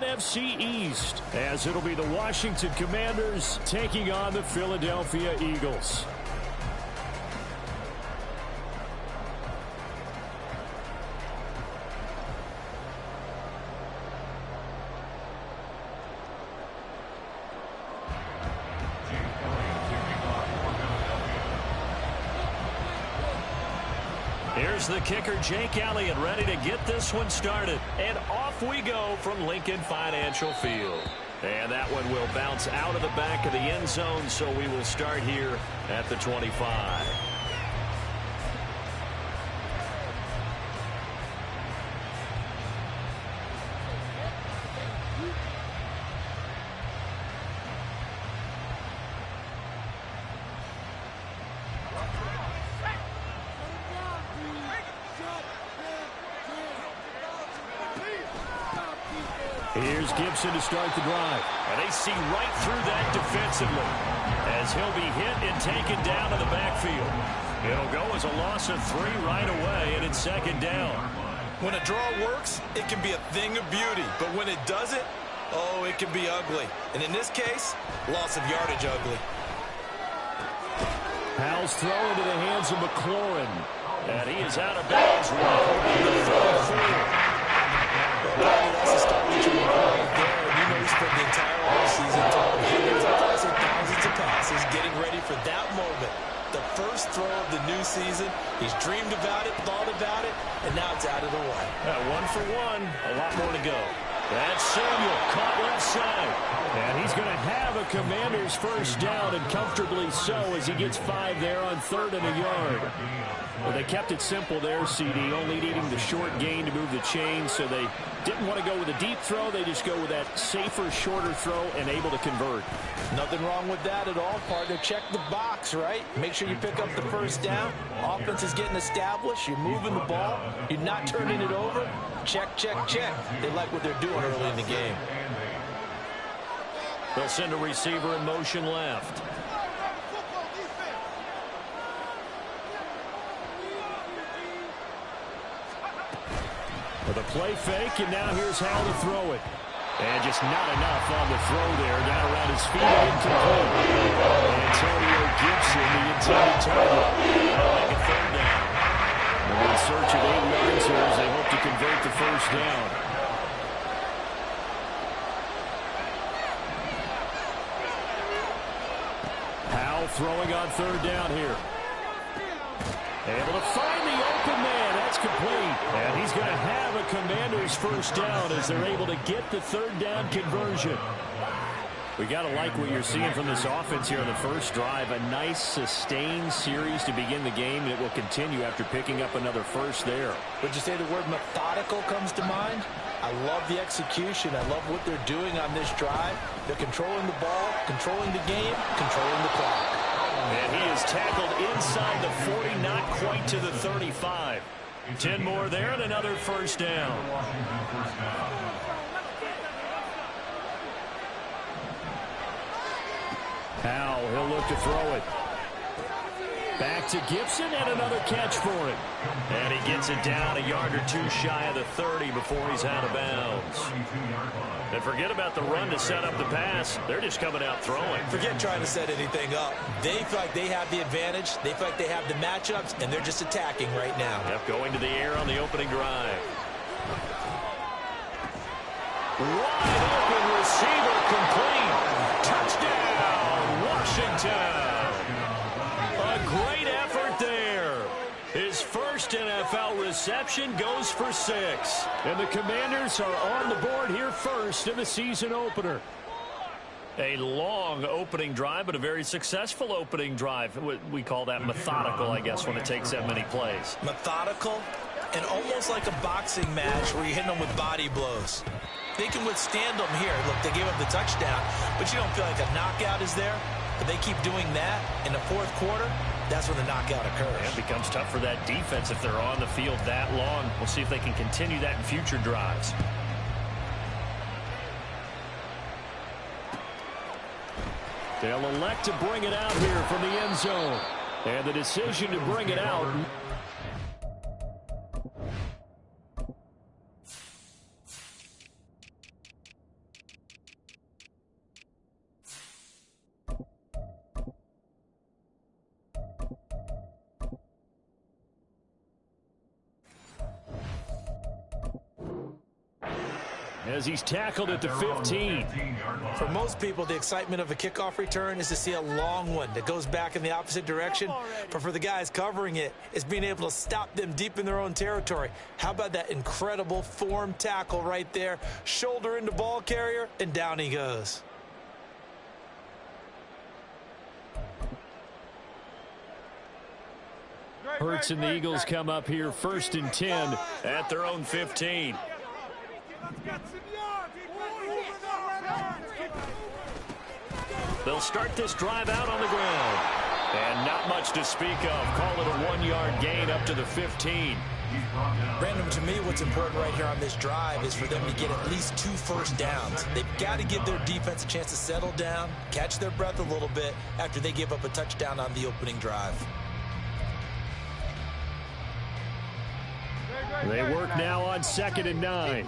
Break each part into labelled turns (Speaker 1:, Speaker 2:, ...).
Speaker 1: NFC East, as it'll be the Washington Commanders taking on the Philadelphia Eagles. Here's the kicker, Jake Elliott, ready to get this one started. And off we go from Lincoln Financial Field. And that one will bounce out of the back of the end zone, so we will start here at the 25. Here's Gibson to start the drive. And they see right through that defensively as he'll be hit and taken down to the backfield. It'll go as a loss of 3 right away, and it's second down.
Speaker 2: When a draw works, it can be a thing of beauty. But when it doesn't, oh, it can be ugly. And in this case, loss of yardage ugly.
Speaker 1: Powell's throw into the hands of McLaurin. And he is out of bounds.
Speaker 2: That's a start that you avoid there. You know, he spent the entire offseason throwing hundreds of thousands of passes, getting ready for that moment. The first throw of the new season. He's dreamed about it, thought about it, and now it's out of the way.
Speaker 1: 1 for 1. A lot more to go. That's Samuel, caught left side. And he's going to have a Commander's first down, and comfortably so, as he gets 5 there on 3rd and a yard. Well, they kept it simple there, CD, only needing the short gain to move the chain, so they didn't want to go with a deep throw. They just go with that safer, shorter throw and able to convert.
Speaker 2: Nothing wrong with that at all, partner. Check the box, right? Make sure you pick up the first down. Offense is getting established. You're moving the ball. You're not turning it over. Check, check, check. They like what they're doing early in the game.
Speaker 1: They'll send a receiver in motion left. With a play fake, and now here's how to throw it. And just not enough on the throw there. Down around his feet and incomplete. Antonio Gibson, the intended target. That'll make it 3rd down. They're in search of 8 yards here as they hope to convert the first down. Powell throwing on 3rd down here. Able to find the open man. That's complete. And he's going to have a Commander's first down as they're able to get the 3rd down conversion. We got to like what you're seeing from this offense here on the first drive. A nice sustained series to begin the game, and it will continue after picking up another first there.
Speaker 2: Would you say the word methodical comes to mind? I love the execution. I love what they're doing on this drive. They're controlling the ball, controlling the game, controlling the clock.
Speaker 1: And he is tackled inside the 40, not quite to the 35. 10 more there and another first down. Powell, he'll look to throw it. Back to Gibson, and another catch for him. And he gets it down a yard or 2 shy of the 30 before he's out of bounds. And forget about the run to set up the pass. They're just coming out throwing.
Speaker 2: Forget trying to set anything up. They feel like they have the advantage. They feel like they have the matchups, and they're just attacking right now.
Speaker 1: Yep, going to the air on the opening drive. Wide open receiver complete. Touchdown, Washington. A great effort there. His first NFL reception goes for 6. And the Commanders are on the board here first in the season opener. A long opening drive, but a very successful opening drive. We call that methodical, I guess, when it takes that many plays.
Speaker 2: Methodical and almost like a boxing match where you're hitting them with body blows. They can withstand them here. Look, they gave up the touchdown, but you don't feel like a knockout is there. But they keep doing that in the 4th quarter. That's when the knockout occurs.
Speaker 1: It becomes tough for that defense if they're on the field that long. We'll see if they can continue that in future drives. They'll elect to bring it out here from the end zone. And the decision to bring it out. as he's tackled at the 15.
Speaker 2: For most people, the excitement of a kickoff return is to see a long one that goes back in the opposite direction. But for the guys covering it, it's being able to stop them deep in their own territory. How about that incredible form tackle right there? Shoulder into ball carrier, and down he goes.
Speaker 1: Hurts and the Eagles come up here 1st and 10 at their own 15. They'll start this drive out on the ground. And not much to speak of. Call it a 1-yard gain up to the 15.
Speaker 2: Brandon, to me, what's important right here on this drive is for them to get at least 2 first downs. They've got to give their defense a chance to settle down, catch their breath a little bit after they give up a touchdown on the opening drive.
Speaker 1: They work now on 2nd and 9.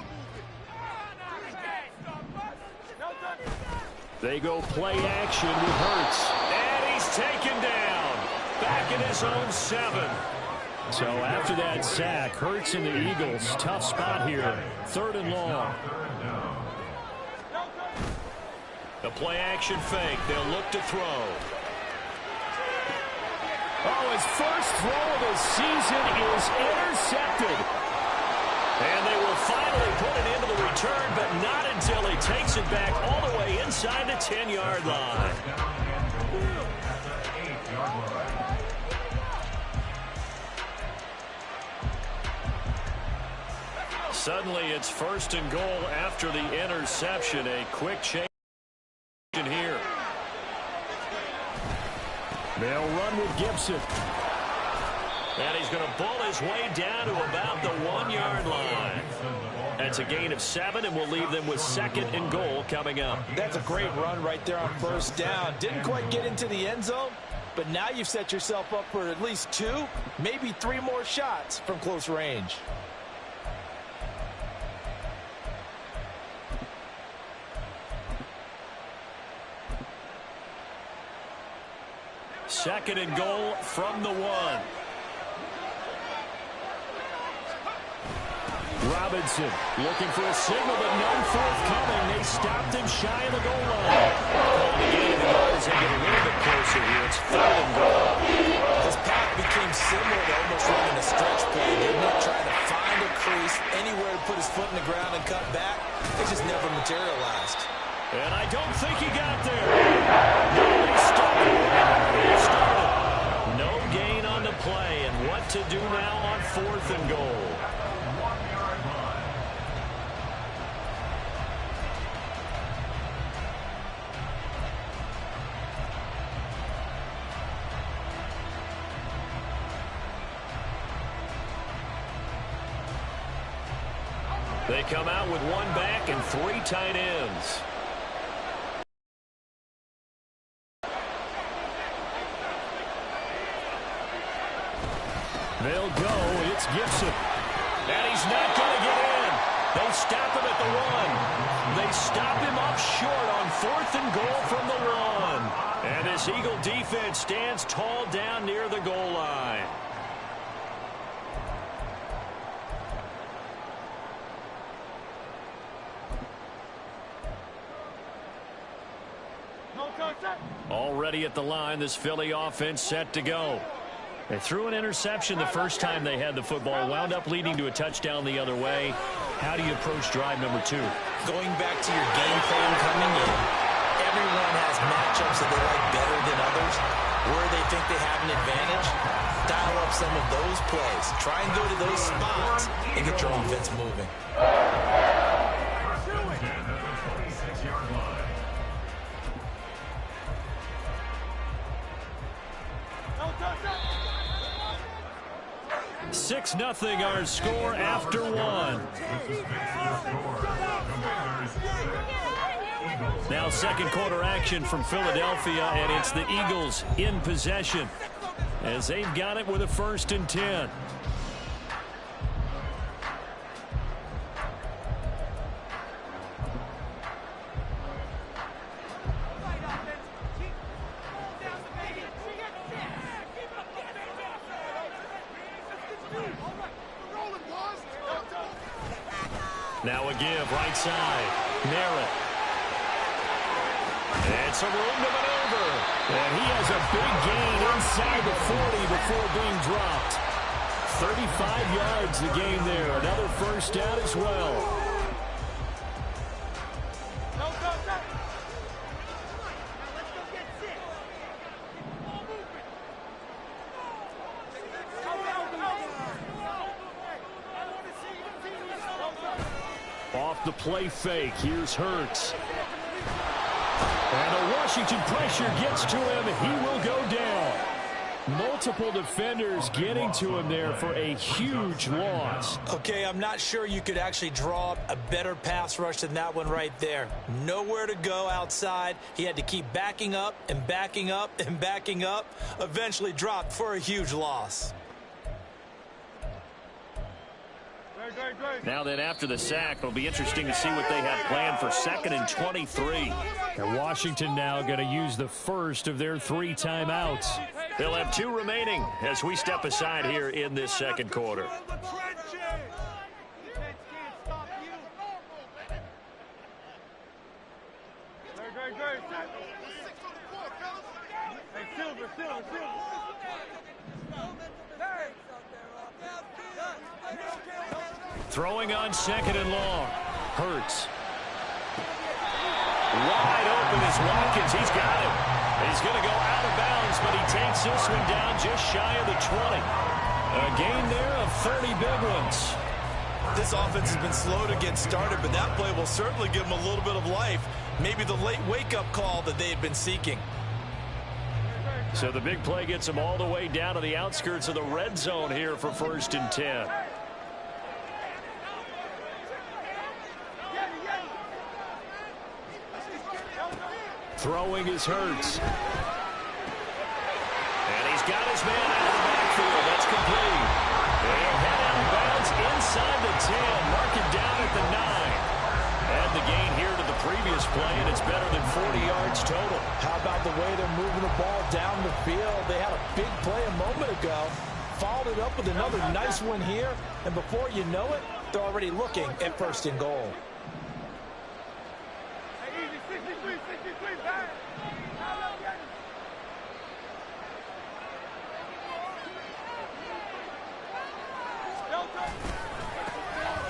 Speaker 1: They go play action with Hurts. And he's taken down. Back in his own 7. So after that sack, Hurts and the Eagles, tough spot here. 3rd and long. The play action fake. They'll look to throw. Oh, his first throw of the season is intercepted. And they will finally put it into the return, but not until he takes it back all the way inside the 10-yard line. Suddenly it's 1st and goal after the interception. A quick change here. They'll run with Gibson. And he's going to bull his way down to about the 1-yard line. That's a gain of 7, and we'll leave them with 2nd and goal coming up.
Speaker 2: That's a great run right there on 1st down. Didn't quite get into the end zone, but now you've set yourself up for at least 2, maybe 3 more shots from close range.
Speaker 1: Second and goal from the 1. Robinson looking for a signal, but none forthcoming. They stopped him shy of the goal line. The game as they get a little bit closer here. It's 3rd and goal.
Speaker 2: This pass became similar to almost running a stretch play, didn't it? Trying to find a crease, anywhere to put his foot in the ground and cut back. It just never materialized.
Speaker 1: And I don't think he got there. No, he started. No gain on the play, and what to do now on 4th and goal. They come out with 1 back and 3 tight ends. They'll go. It's Gibson. And he's not going to get in. They stop him at the 1. They stop him up short on 4th and goal from the 1. And this Eagle defense stands tall down near the goal line. Already at the line, this Philly offense set to go. They threw an interception the first time they had the football, wound up leading to a touchdown the other way. How do you approach drive number 2?
Speaker 2: Going back to your game plan coming in, everyone has matchups that they like better than others. Where they think they have an advantage, dial up some of those plays. Try and go to those spots and get your offense moving.
Speaker 1: 6-0 our score after 1. Now 2nd quarter action from Philadelphia, and it's the Eagles in possession as they've got it with a 1st and 10. Now a give, right side. Merritt. And some room to maneuver. And he has a big gain inside the 40 before being dropped. 35 yards the game there. Another first down as well. Off the play fake. Here's Hurts. And the Washington pressure gets to him. He will go down. Multiple defenders getting to him there for a huge loss.
Speaker 2: Okay, I'm not sure you could actually draw up a better pass rush than that one right there. Nowhere to go outside. He had to keep backing up and backing up and backing up. Eventually dropped for a huge loss.
Speaker 1: Now then, after the sack, it'll be interesting to see what they have planned for 2nd and 23. And Washington now going to use the first of their 3 timeouts. They'll have 2 remaining as we step aside here in this second quarter. Throwing on 2nd and long. Hurts. Wide open is Watkins. He's got him. He's going to go out of bounds, but he takes this one down just shy of the 20. A gain there of 30 big ones.
Speaker 2: This offense has been slow to get started, but that play will certainly give them a little bit of life. Maybe the late wake-up call that they had been seeking.
Speaker 1: So the big play gets them all the way down to the outskirts of the red zone here for 1st and 10. Throwing is Hurts. And he's got his man out of the backfield. That's complete. They'll head out of bounds inside the 10. Mark it down at the 9. And the gain here to the previous play, and it's better than 40 yards total.
Speaker 2: How about the way they're moving the ball down the field? They had a big play a moment ago. Followed it up with another nice one here. And before you know it, they're already looking at 1st and goal.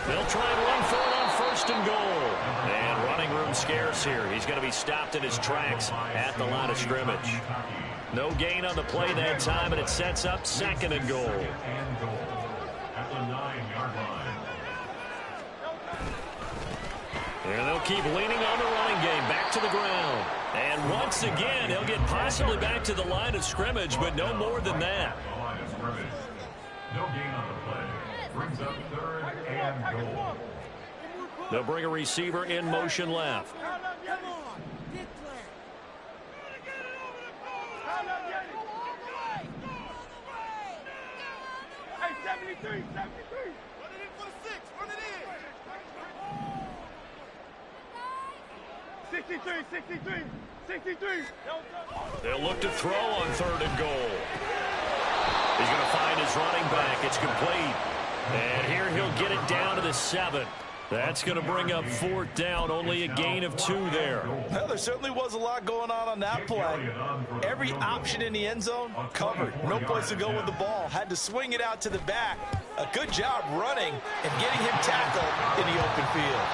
Speaker 1: They'll try and run for it on 1st and goal. And running room scarce here. He's going to be stopped in his tracks at the line of scrimmage. No gain on the play that time, and it sets up 2nd and goal.
Speaker 3: At the 9-yard line.
Speaker 1: And they'll keep leaning on the running game back to the ground. And once again, he'll get possibly back to the line of scrimmage, but no more than that.
Speaker 3: The line of scrimmage. No gain on the play. Brings up 3rd and goal.
Speaker 1: They'll bring a receiver in motion left.
Speaker 4: Hey, 73. Run it in for the 6. Run it in. 63.
Speaker 1: They'll look to throw on 3rd and goal. He's going to find his running back. It's complete. And here he'll get it down to the 7. That's going to bring up 4th down. Only a gain of 2 there.
Speaker 2: Well, there certainly was a lot going on that play. Every option in the end zone covered. No place to go with the ball. Had to swing it out to the back. A good job running and getting him tackled in the open field.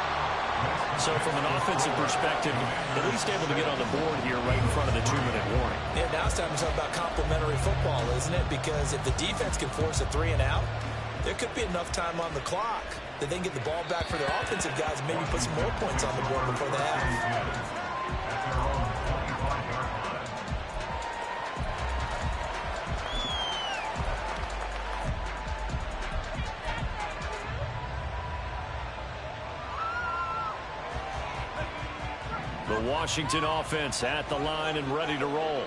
Speaker 1: So from an offensive perspective, at least able to get on the board here right in front of the 2-minute warning.
Speaker 2: Yeah, now it's time to talk about complementary football, isn't it? Because if the defense can force a 3 and out, there could be enough time on the clock that they can get the ball back for their offensive guys and maybe put some more points on the board before the half.
Speaker 1: The Washington offense at the line and ready to roll.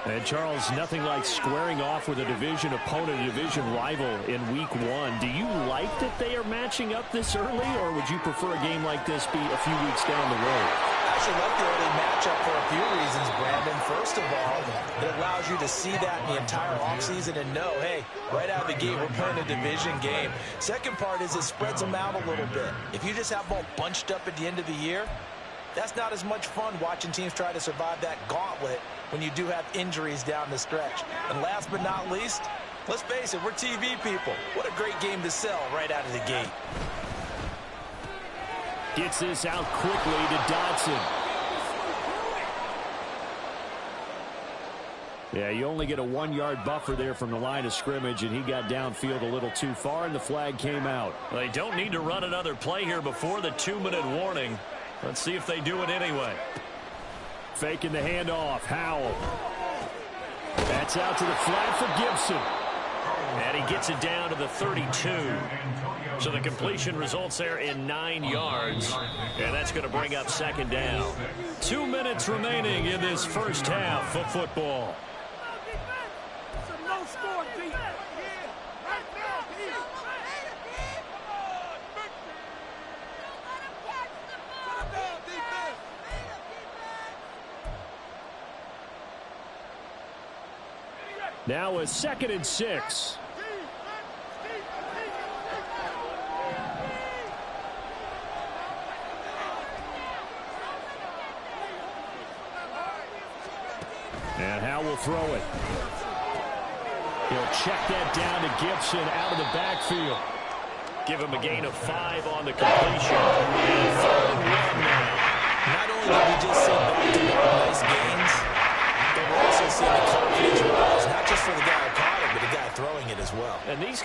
Speaker 1: And, Charles, nothing like squaring off with a division opponent, a division rival in Week 1. Do you like that they are matching up this early, or would you prefer a game like this be a few weeks down the road?
Speaker 2: actually like the early matchup for a few reasons, Brandon. First of all, it allows you to see that in the entire offseason and know, hey, right out of the gate, we're playing a division game. Second part is it spreads them out a little bit. If you just have them all bunched up at the end of the year, that's not as much fun watching teams try to survive that gauntlet when you do have injuries down the stretch. And last but not least, let's face it, we're TV people. What a great game to sell right out of the gate.
Speaker 1: Gets this out quickly to Dotson. Yeah, you only get a 1-yard buffer there from the line of scrimmage, and he got downfield a little too far, and the flag came out. They don't need to run another play here before the 2-minute warning. Let's see if they do it anyway. Faking the handoff. Howell. That's out to the flat for Gibson. And he gets it down to the 32. So the completion results there in 9 yards. And that's going to bring up second down. 2 minutes remaining in this first half of football. Now a 2nd and 6. And Howell will throw it. He'll check that down to Gibson out of the backfield. Give him a gain of 5 on the completion. And 3rd and 1 now.
Speaker 2: Not only did we just see back-to-back nice gains, but we're also seeing the confidence rise, not just for the guy who caught it, but the guy throwing it as well.
Speaker 1: And these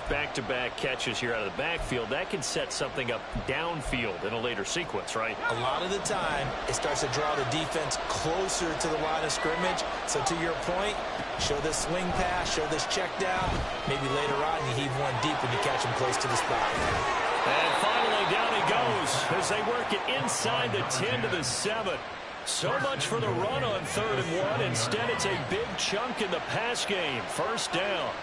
Speaker 1: back-to-back catches here out of the backfield, that can set something up downfield in a later sequence, right?
Speaker 2: A lot of the time, it starts to draw the defense closer to the line of scrimmage. So to your point, show this swing pass, show this check down. Maybe later on you heave one deep when you catch him close to the spot.
Speaker 1: And finally down he goes as they work it inside the 10 to the 7. So much for the run on 3rd and 1. Instead, it's a big chunk in the pass game. First down.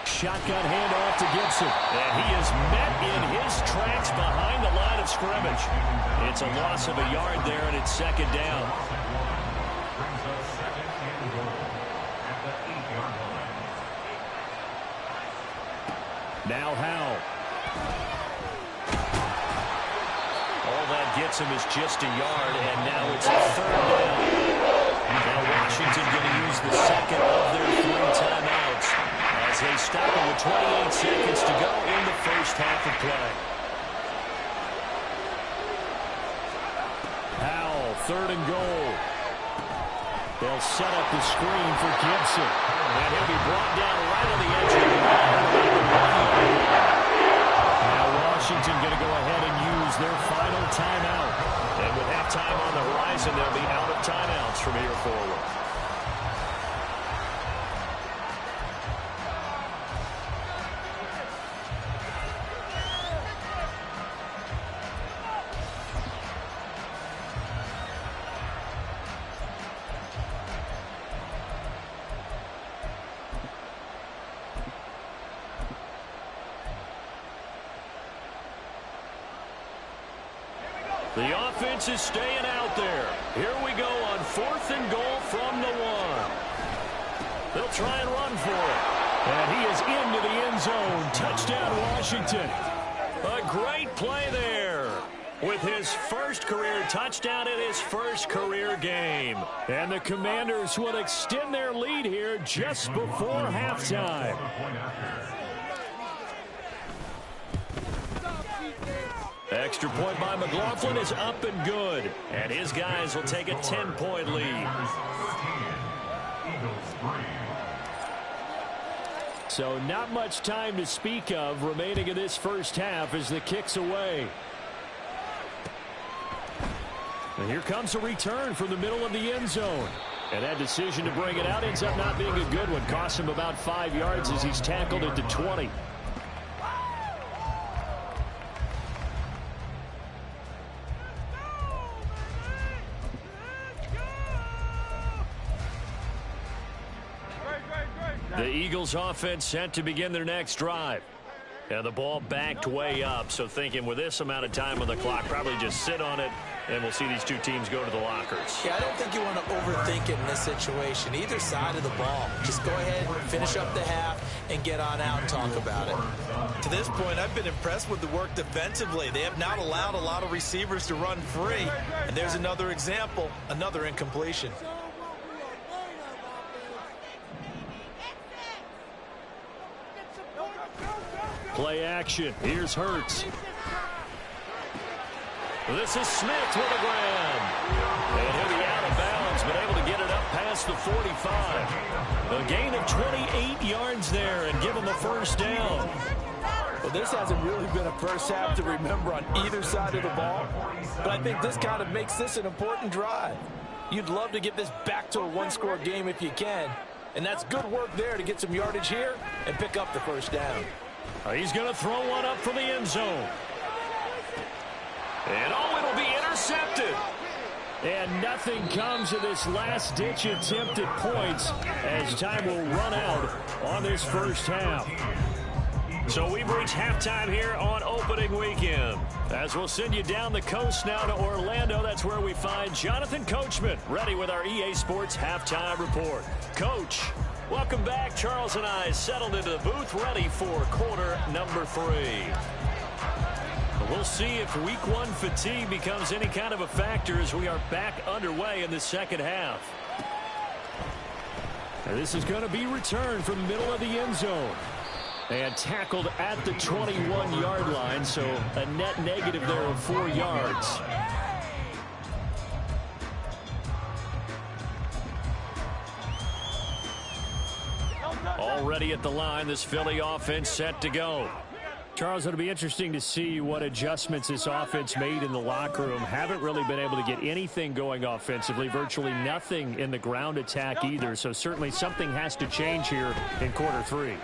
Speaker 1: Shotgun handoff to Gibson. And he is met in his tracks behind the line of scrimmage. It's a loss of a yard there, and it's second down.
Speaker 3: Brings us 2nd and goal at the 8-yard line.
Speaker 1: Now Howell. All that gets him is just a yard, and now it's a 3rd down. Now Washington going to use the second of their 3 timeouts as they stop it with 28 seconds to go in the first half of play. Howell, 3rd and goal. They'll set up the screen for Gibson, and he'll be brought down right on the edge of the line. Now Washington going to go ahead and use their final timeout. And with halftime on the horizon, they'll be out of timeouts from here forward. The offense is staying out there. Here we go on 4th and goal from the 1. They'll try and run for it. And he is into the end zone. Touchdown, Washington. A great play there with his first career touchdown in his first career game. And the Commanders will extend their lead here just before halftime. Extra point by McLaughlin is up and good. And his guys will take a 10-point lead. So not much time to speak of remaining in this first half as the kick's away. And here comes a return from the middle of the end zone. And that decision to bring it out ends up not being a good one. Costs him about 5 yards as he's tackled at the 20. The Eagles offense set to begin their next drive. And the ball backed way up, so thinking with this amount of time on the clock, probably just sit on it, and we'll see these two teams go to the lockers.
Speaker 2: Yeah, I don't think you want to overthink it in this situation. Either side of the ball. Just go ahead, finish up the half, and get on out and talk about it.
Speaker 5: To this point, I've been impressed with the work defensively. They have not allowed a lot of receivers to run free. And there's another example, another incompletion.
Speaker 1: Play action. Here's Hurts. This is Smith with a grab. And he'll be out of bounds, but able to get it up past the 45. A gain of 28 yards there and give him the first down.
Speaker 2: Well, this hasn't really been a first half to remember on either side of the ball. But I think this kind of makes this an important drive. You'd love to get this back to a one-score game if you can. And that's good work there to get some yardage here and pick up the first down.
Speaker 1: He's going to throw one up for the end zone. And it'll be intercepted. And nothing comes of this last-ditch attempt at points as time will run out on this first half. So we've reached halftime here on opening weekend. As we'll send you down the coast now to Orlando, that's where we find Jonathan Coachman ready with our EA Sports Halftime Report. Coach, welcome back. Charles and I settled into the booth ready for quarter number 3. We'll see if week 1 fatigue becomes any kind of a factor as we are back underway in the second half. And this is going to be returned from the middle of the end zone. And tackled at the 21-yard line, so a net negative there of 4 yards. Already at the line, this Philly offense set to go. Charles, it'll be interesting to see what adjustments this offense made in the locker room. Haven't really been able to get anything going offensively, virtually nothing in the ground attack either. So certainly something has to change here in quarter 3.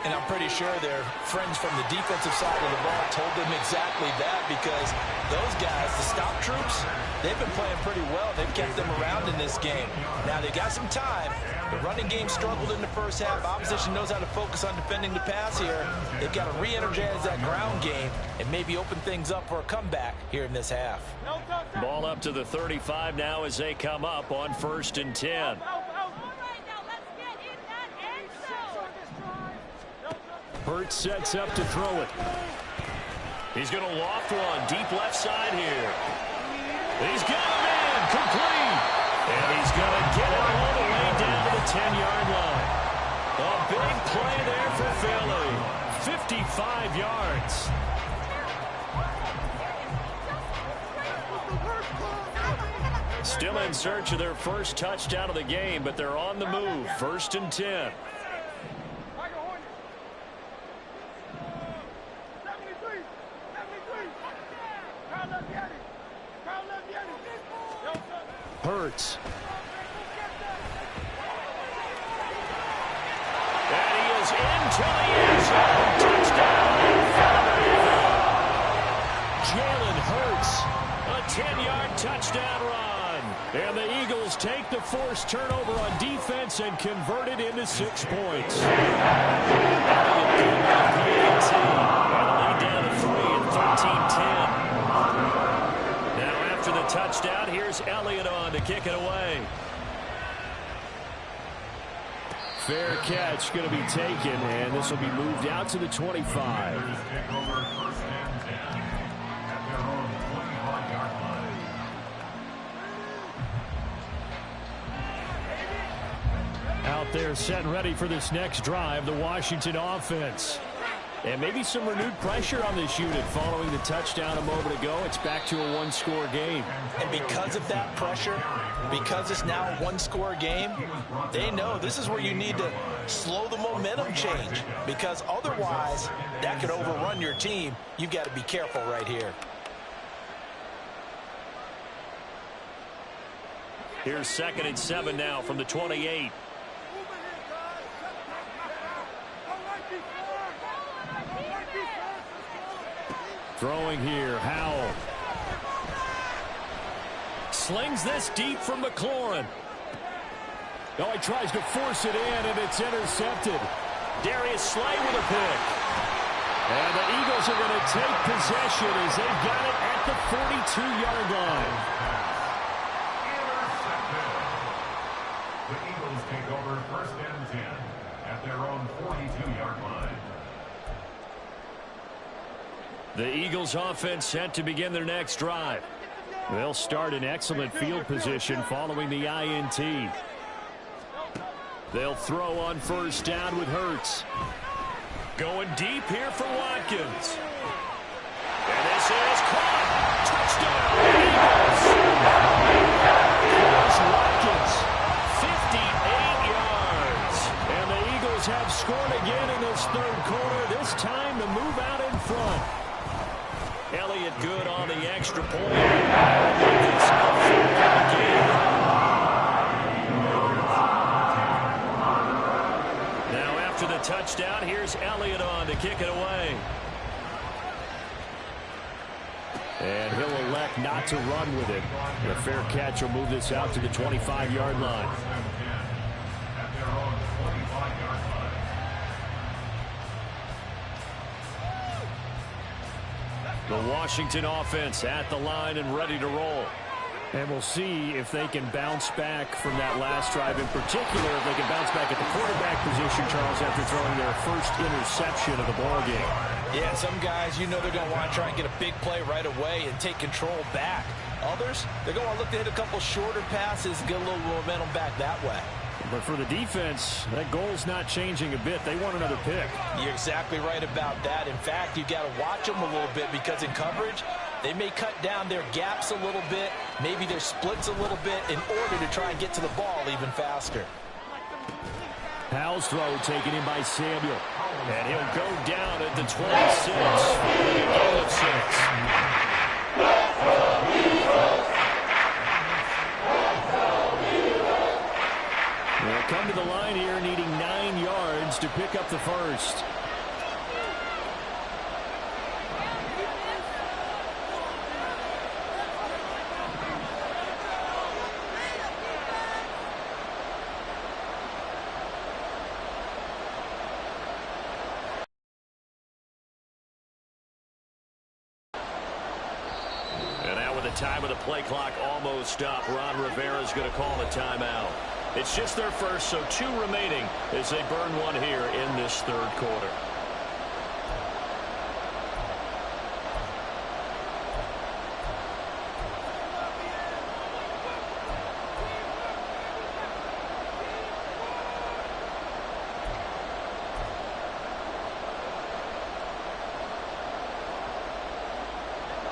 Speaker 2: And I'm pretty sure their friends from the defensive side of the ball told them exactly that, because those guys, the stop troops, they've been playing pretty well. They've kept them around in this game. Now they got some time. The running game struggled in the first half. Opposition knows how to focus on defending the pass here. They've got to re-energize that ground game and maybe open things up for a comeback here in this half.
Speaker 1: Ball up to the 35 now as they come up on 1st and 10. Hurts sets up to throw it. He's going to loft one deep left side here. He's got him in, complete. And he's going to get it all the way down to the 10-yard line. A big play there for Philly. 55 yards. Still in search of their first touchdown of the game, but they're on the move. 1st and 10. Hurts. And he is into the end zone. Touchdown. Jalen Hurts. A 10-yard touchdown run. And the Eagles take the forced turnover on defense and convert it into 6 points. And the lead down to 3 at 13-10. The touchdown. Here's Elliott on to kick it away. Fair catch going to be taken, and this will be moved out to the 25. Out there set and ready for this next drive, the Washington offense. And maybe some renewed pressure on this unit following the touchdown a moment ago. It's back to a one-score game.
Speaker 2: And because of that pressure, because it's now a one-score game, they know this is where you need to slow the momentum change, because otherwise that could overrun your team. You've got to be careful right here.
Speaker 1: Here's 2nd and 7 now from the 28. Throwing here, Howell. Slings this deep from McLaurin. Oh, he tries to force it in, and it's intercepted. Darius Slay with a pick. And the Eagles are going to take possession as they've got it at the 42-yard line.
Speaker 3: The Eagles take over first and 10 at their own 42-yard line.
Speaker 1: The Eagles offense set to begin their next drive. They'll start in excellent field position following the INT. They'll throw on first down with Hurts. Going deep here for Watkins. And this is caught. Touchdown, Eagles. Here's Watkins, 58 yards. And the Eagles have scored again in this third quarter, this time to move out in front. Elliott good on the extra point. Now after the touchdown, here's Elliott on to kick it away. And he'll elect not to run with it. The fair catch will move this out to the 25-yard line.
Speaker 3: At their own 45-yard line.
Speaker 1: The Washington offense at the line and ready to roll. And we'll see if they can bounce back from that last drive. In particular, if they can bounce back at the quarterback position, Charles, after throwing their first interception of the ballgame.
Speaker 2: Yeah, some guys, you know they're going to want to try and get a big play right away and take control back. Others, they're going to look to hit a couple shorter passes and get a little momentum back that way.
Speaker 1: But for the defense, that goal's not changing a bit. They want another pick.
Speaker 2: You're exactly right about that. In fact, you've got to watch them a little bit because in coverage, they may cut down their gaps a little bit, maybe their splits a little bit in order to try and get to the ball even faster.
Speaker 1: Powell's throw taken in by Samuel. And he'll go down at the 26 for a gain of 6. They'll come to the line here needing 9 yards to pick up the first. Time of the play clock almost up. Ron Rivera's going to call a timeout. It's just their first, so 2 remaining as they burn one here in this third quarter.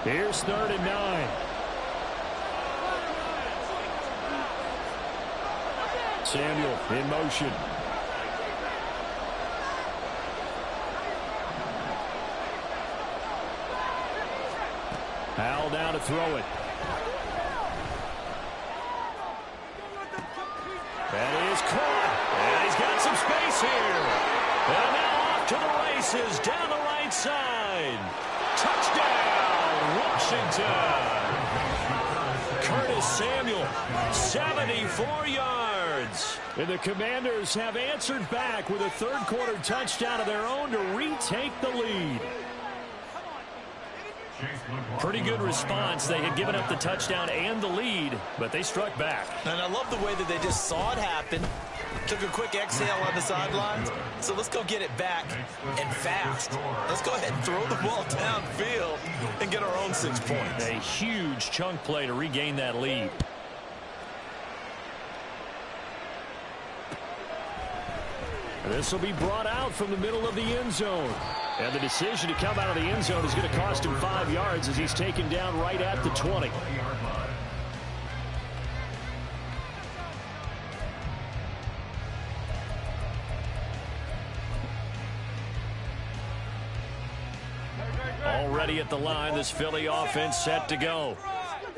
Speaker 1: Here's 3rd and 9. Samuel in motion. Powell down to throw it. That is caught. And he's got some space here. And now off to the races down the right side. Touchdown, Washington. Curtis Samuel, 74 yards. And the Commanders have answered back with a third quarter touchdown of their own to retake the lead. Pretty good response. They had given up the touchdown and the lead, but they struck back.
Speaker 2: And I love the way that they just saw it happen, took a quick exhale on the sidelines. So let's go get it back and fast. Let's go ahead and throw the ball downfield and get our own 6 points.
Speaker 1: A huge chunk play to regain that lead. This will be brought out from the middle of the end zone. And the decision to come out of the end zone is going to cost him 5 yards as he's taken down right at the 20. Already at the line, this Philly offense set to go.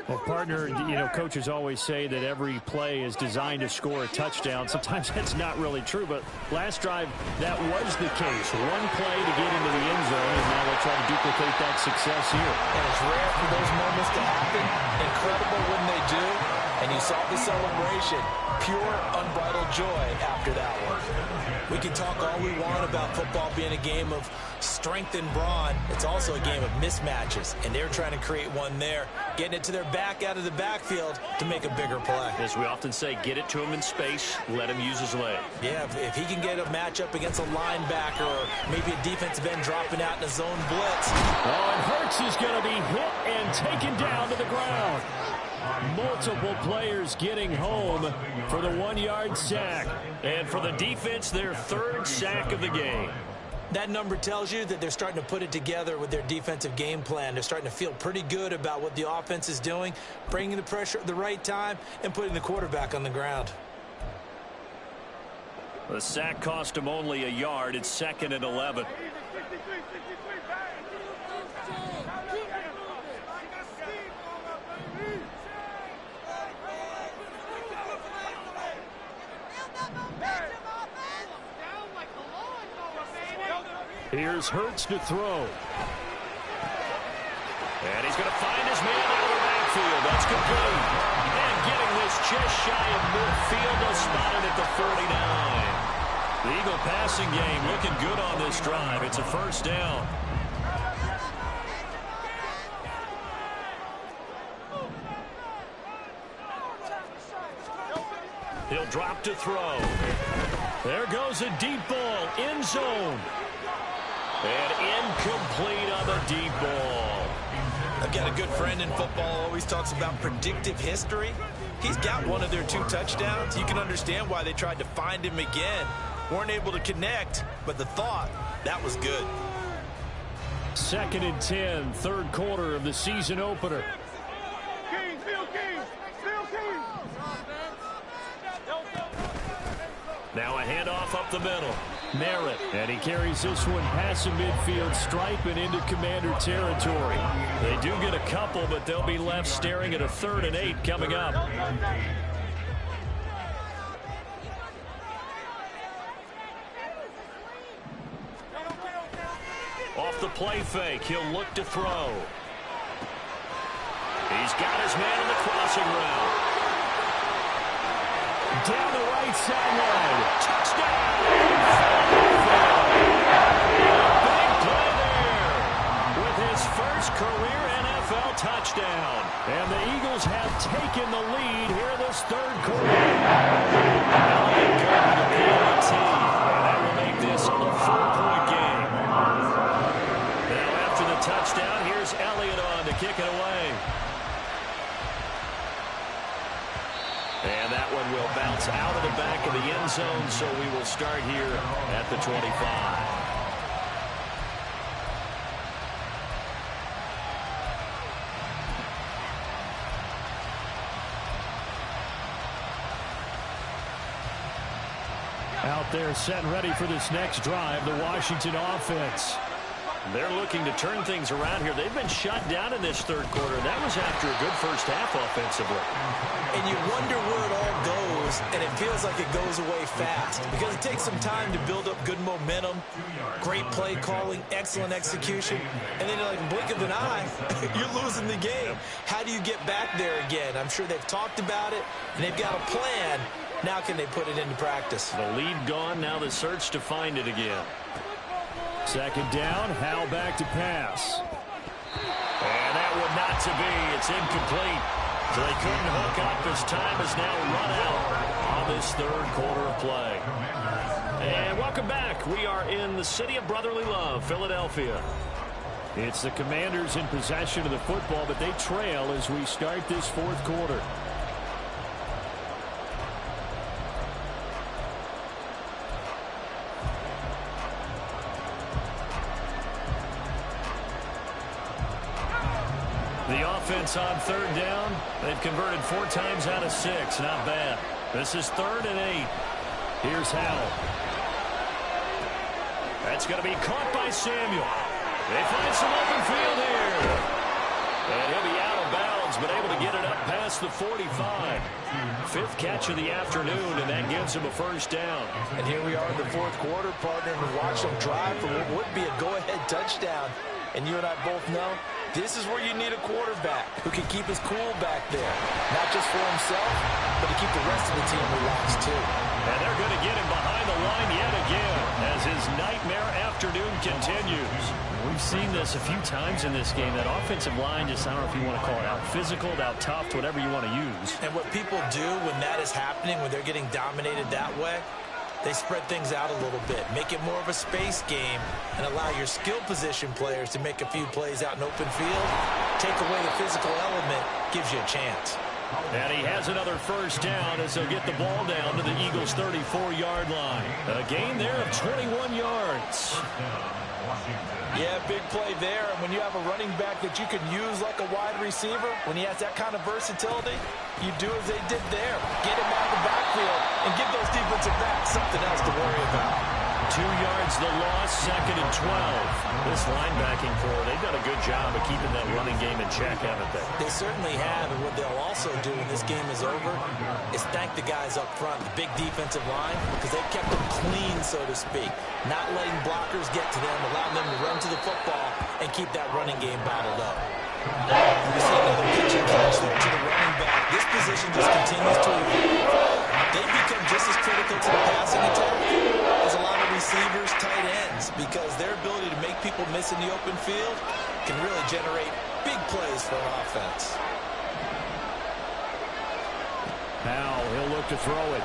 Speaker 1: Well, partner, you know, coaches always say that every play is designed to score a touchdown. Sometimes that's not really true, but last drive, that was the case. One play to get into the end zone, and now they'll try to duplicate that success here.
Speaker 2: And it's rare for those moments to happen. Incredible when they do. And you saw the celebration. Pure, unbridled joy after that one. We can talk all we want about football being a game of
Speaker 5: strength and brawn. It's also a game of mismatches, and they're trying to create one there, getting it to their back out of the backfield to make a bigger play.
Speaker 1: As we often say, get it to him in space, let him use his leg.
Speaker 5: Yeah, if he can get a matchup against a linebacker or maybe a defensive end dropping out in a zone blitz.
Speaker 6: Oh, and Hurts is going to be hit and taken down to the ground. Multiple players getting home for the 1-yard sack.
Speaker 1: And for the defense, their 3rd sack of the game.
Speaker 5: That number tells you that they're starting to put it together with their defensive game plan. They're starting to feel pretty good about what the offense is doing, bringing the pressure at the right time, and putting the quarterback on the ground.
Speaker 1: The sack cost him only a yard. It's 2nd and 11.
Speaker 6: Here's Hurts to throw.
Speaker 1: And he's going to find his man out of the backfield. That's complete. And getting this just shy of midfield, they'll spot it at the 49. The Eagle passing game looking good on this drive. It's a 1st down. He'll drop to throw.
Speaker 6: There goes a deep ball, end zone.
Speaker 1: And incomplete on the deep ball.
Speaker 5: I've got a good friend in football, always talks about predictive history. He's got one of their 2 touchdowns. You can understand why they tried to find him again. Weren't able to connect, but the thought, that was good.
Speaker 6: 2nd and 10, 3rd quarter of the season opener.
Speaker 4: King, Phil King, Phil King.
Speaker 1: Now a handoff up the middle.
Speaker 6: Merritt, and he carries this one past the midfield stripe and into Commander territory.
Speaker 1: They do get a couple, but they'll be left staring at a 3rd and 8 coming up. Off the play fake, he'll look to throw. He's got his man on the crossing route.
Speaker 6: Down the right sideline.
Speaker 1: Touchdown! Big play there with his first career NFL touchdown.
Speaker 6: And the Eagles have taken the lead here this 3rd quarter.
Speaker 1: Elliott going to the PAT, and that will make this a 4-point game. Now after the touchdown, here's Elliott on to kick it away. And that one will bounce out of the back of the end zone, so we will start here at the 25.
Speaker 6: Out there set and ready for this next drive, the Washington offense.
Speaker 1: They're looking to turn things around here. They've been shut down in this 3rd quarter. That was after a good first half offensively.
Speaker 5: And you wonder where it all goes, and it feels like it goes away fast because it takes some time to build up good momentum, great play calling, excellent execution, and then like a blink of an eye, you're losing the game. How do you get back there again? I'm sure they've talked about it, and they've got a plan. Now can they put it into practice?
Speaker 1: The lead gone, now the search to find it again.
Speaker 6: 2nd down, Howell back to pass.
Speaker 1: And that would not to be. It's incomplete. So they couldn't hook up as time has now run out on this 3rd quarter of play. And welcome back. We are in the city of brotherly love, Philadelphia.
Speaker 6: It's the Commanders in possession of the football, but they trail as we start this 4th quarter.
Speaker 1: The offense on 3rd down. They've converted 4 times out of 6. Not bad. This is 3rd and 8.
Speaker 6: Here's Howell.
Speaker 1: That's going to be caught by Samuel. They find some open field here. And he'll be out of bounds, but able to get it up past the 45. 5th catch of the afternoon, and that gives him a 1st down.
Speaker 5: And here we are in the 4th quarter, partner, and watch them drive for what would be a go-ahead touchdown. And you and I both know this is where you need a quarterback who can keep his cool back there. Not just for himself, but to keep the rest of the team relaxed too.
Speaker 1: And they're going to get him behind the line yet again as his nightmare afternoon continues.
Speaker 6: We've seen this a few times in this game. That offensive line just, I don't know if you want to call it out physical, out tough, whatever you want to use.
Speaker 5: And what people do when that is happening, when they're getting dominated that way, they spread things out a little bit, make it more of a space game, and allow your skill position players to make a few plays out in open field. Take away the physical element, gives you a chance.
Speaker 6: And he has another first down as they'll get the ball down to the Eagles' 34-yard line. A gain there of 21 yards.
Speaker 5: Yeah, big play there. And when you have a running back that you can use like a wide receiver, when he has that kind of versatility, you do as they did there. Get him out of the backfield and give those defensive backs something else to worry about.
Speaker 6: 2 yards the loss, 2nd and 12. This linebacking core, they've done a good job of keeping that running game in check, haven't they?
Speaker 5: They certainly have, and what they'll also do when this game is over is thank the guys up front, the big defensive line, because they've kept them clean, so to speak. Not letting blockers get to them, allowing them to run to the football and keep that running game bottled up. You see another pitch and catch there to the running back. This position just continues to evolve. They become just as critical to the passing attack as a lot of receivers, tight ends, because their ability to make people miss in the open field can really generate big plays for an offense.
Speaker 6: Powell, he'll look to throw it.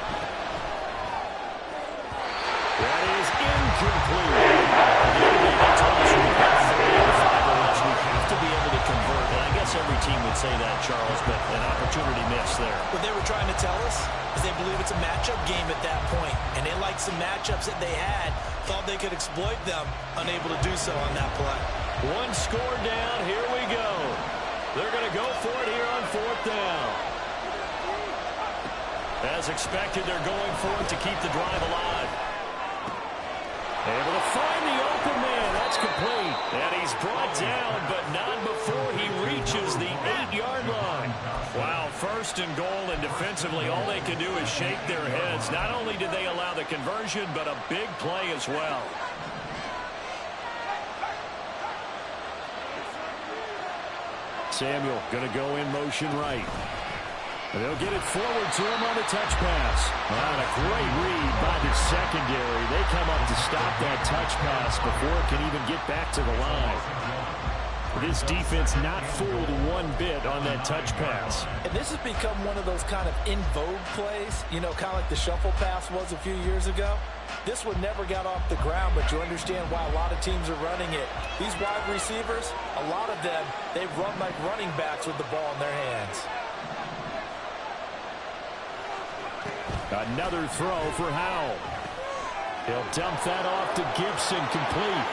Speaker 6: That is incomplete. We have to be able to convert, and I guess every team would say that, Charles, but an opportunity missed there.
Speaker 5: What they were trying to tell us is they believe it's a matchup game at that point, and they liked some matchups that they had, thought they could exploit them, unable to do so on that play.
Speaker 6: One score down, here we go. They're going to go for it here on 4th down. As expected, they're going for it to keep the drive alive. Able to find the open man. That's complete. And he's brought down, but not before he reaches the 8-yard line. Wow, 1st and goal, and defensively, all they can do is shake their heads. Not only did they allow the conversion, but a big play as well. Samuel going to go in motion right. They'll get it forward to him on the touch pass. And a great read by the secondary. They come up to stop that touch pass before it can even get back to the line. This defense not fooled one bit on that touch pass.
Speaker 5: And this has become one of those kind of in vogue plays, you know, kind of like the shuffle pass was a few years ago. This one never got off the ground, but you understand why a lot of teams are running it. These wide receivers, a lot of them, they run like running backs with the ball in their hands.
Speaker 6: Another throw for Howell. He'll dump that off to Gibson, complete.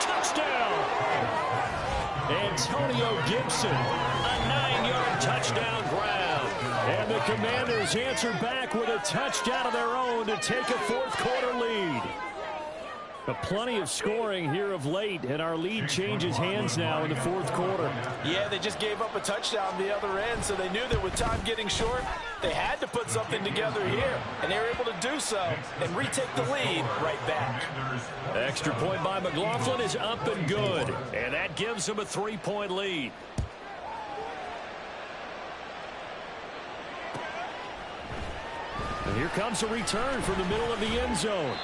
Speaker 6: Touchdown! Antonio Gibson, a 9-yard touchdown grab. And the Commanders answer back with a touchdown of their own to take a 4th-quarter lead. But plenty of scoring here of late, and our lead changes hands now in the 4th quarter.
Speaker 5: Yeah, they just gave up a touchdown the other end, so they knew that with time getting short, they had to put something together here, and they were able to do so and retake the lead right back.
Speaker 6: Extra point by McLaughlin is up and good, and that gives them a 3-point lead. And here comes a return from the middle of the end zone.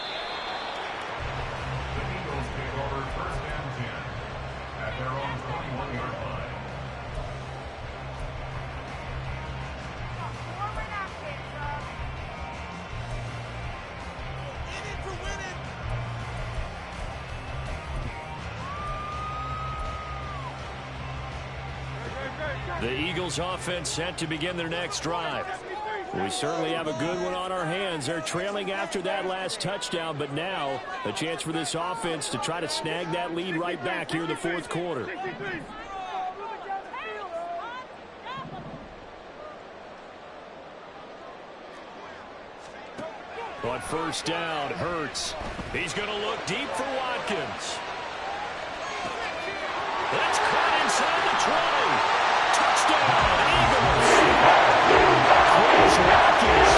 Speaker 3: The Eagles take over 1st and 10 at their own 21-yard line.
Speaker 6: The Eagles offense set to begin their next drive. We certainly have a good one on our hands. They're trailing after that last touchdown, but now a chance for this offense to try to snag that lead right back here in the 4th quarter. On 1st down, Hurts. He's going to look deep for Watkins. That's caught inside the 20. Touchdown, Eagles. Chris Watkins.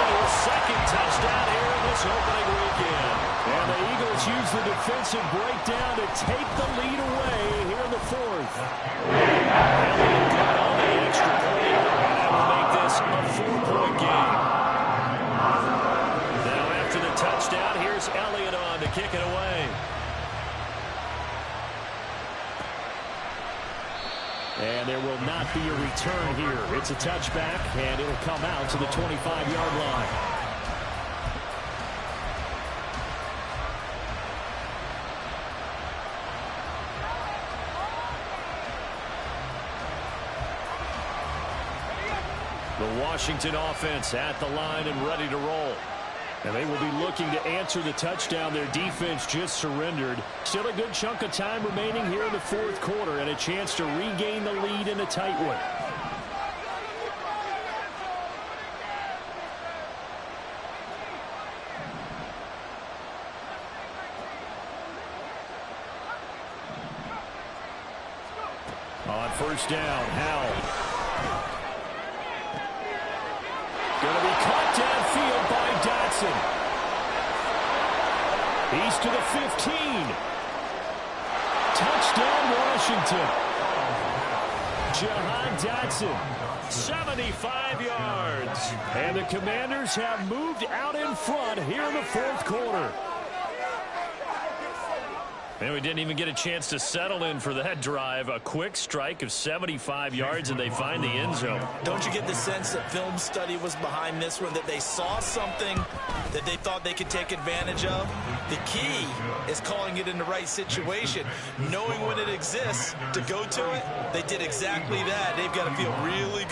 Speaker 6: His 2nd touchdown here in this opening weekend. And the Eagles use the defensive breakdown to take the lead away here in the 4th. Elliott got on the extra point, and that will make this a 4-point game. Now after the touchdown, here's Elliott on to kick it away. And there will not be a return here. It's a touchback, and it'll come out to the 25-yard line. The Washington offense at the line and ready to roll. And they will be looking to answer the touchdown their defense just surrendered. Still a good chunk of time remaining here in the fourth quarter and a chance to regain the lead in a tight one. On first down, Howell. Going to be caught downfield by Dotson. He's to the 15. Touchdown, Washington. Jahan Dotson, 75 yards. And the Commanders have moved out in front here in the fourth quarter. And we didn't even get a chance to settle in for that drive. A quick strike of 75 yards, and they find the end zone.
Speaker 5: Don't you get the sense that film study was behind this one, that they saw something that they thought they could take advantage of? The key is calling it in the right situation, knowing when it exists to go to it. They did exactly that. They've got to feel really good.